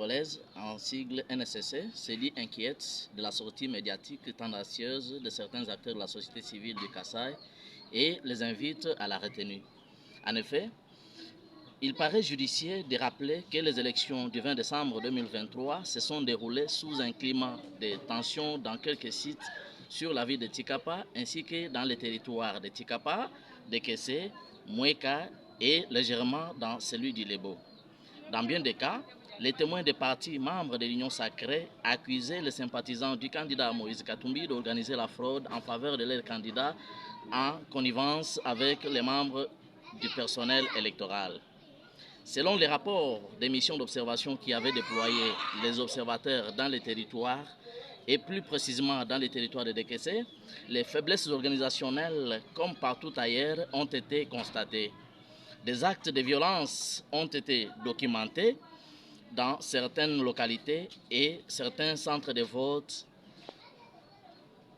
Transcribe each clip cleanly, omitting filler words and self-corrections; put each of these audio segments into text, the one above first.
congolaise, en sigle NSSC, se dit inquiète de la sortie médiatique tendancieuse de certains acteurs de la société civile du Kasaï et les invite à la retenue. En effet, il paraît judicieux de rappeler que les élections du 20 décembre 2023 se sont déroulées sous un climat de tension dans quelques sites sur la ville de Tikapa ainsi que dans les territoires de Tikapa, de Kessé, Moueka et légèrement dans celui du Lebo. Dans bien des cas, les témoins des partis membres de l'Union sacrée accusaient les sympathisants du candidat Moïse Katumbi d'organiser la fraude en faveur de leur candidat en connivence avec les membres du personnel électoral. Selon les rapports des missions d'observation qui avaient déployé les observateurs dans les territoires, et plus précisément dans les territoires de Dekese, les faiblesses organisationnelles, comme partout ailleurs, ont été constatées. Des actes de violence ont été documentés dans certaines localités et certains centres de vote.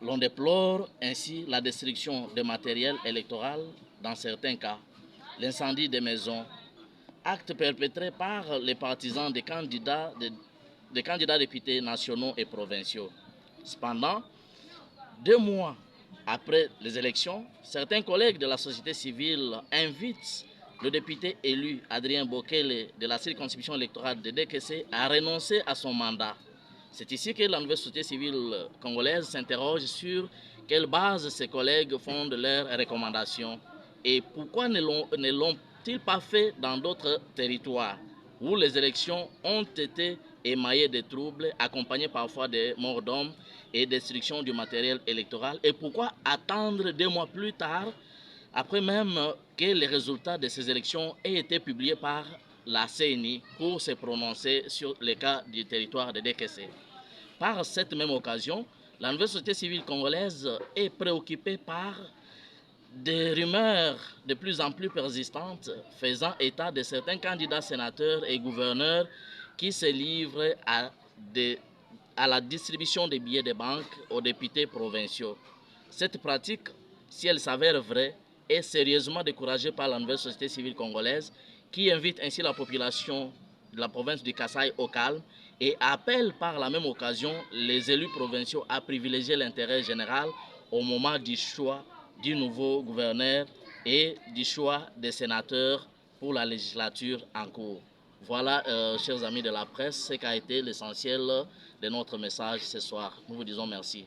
L'on déplore ainsi la destruction de matériel électoral dans certains cas, l'incendie des maisons, actes perpétrés par les partisans des candidats députés nationaux et provinciaux. Cependant, 2 mois après les élections, certains collègues de la société civile invitent le député élu Adrien Bokele de la circonscription électorale de Dekese à renoncer à son mandat. C'est ici que la nouvelle société civile congolaise s'interroge sur quelle base ses collègues fondent leurs recommandations et pourquoi ne l'ont-ils pas fait dans d'autres territoires où les élections ont été émaillées de troubles, accompagnées parfois de morts d'hommes et destruction du matériel électoral, et pourquoi attendre 2 mois plus tard, après même que les résultats de ces élections aient été publiés par la CENI pour se prononcer sur le cas du territoire de Dekese. Par cette même occasion, la nouvelle société civile congolaise est préoccupée par des rumeurs de plus en plus persistantes faisant état de certains candidats sénateurs et gouverneurs qui se livrent à la distribution des billets de banque aux députés provinciaux. Cette pratique, si elle s'avère vraie, est sérieusement découragée par la nouvelle société civile congolaise qui invite ainsi la population de la province du Kasaï au calme et appelle par la même occasion les élus provinciaux à privilégier l'intérêt général au moment du choix du nouveau gouverneur et du choix des sénateurs pour la législature en cours. Voilà, chers amis de la presse, ce qu'a été l'essentiel de notre message ce soir. Nous vous disons merci.